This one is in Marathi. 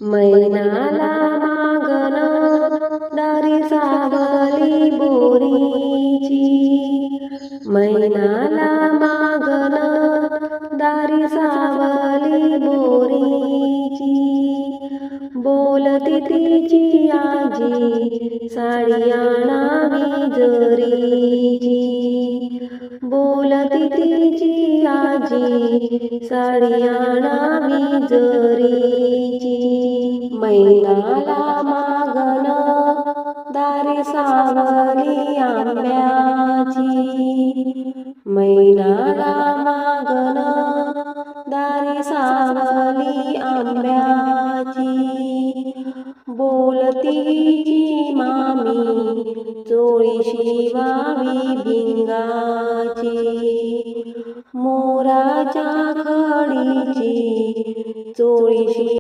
मैनाला मागन दारी सावली बोरीची, मैनाला मागन दारी सावली बोरीची, बोलती तिची आजी साडी आणावी जरीची, बोलती तिची आजी साडी आणावी जरीची, मैनाला मागन दारी सावली आंब्याची, मैनाला मागन दारी सावली आंब्याची, बोलतीची मामी चोळी शिवावी भिंगाची, मोराच्या खडीची चोळी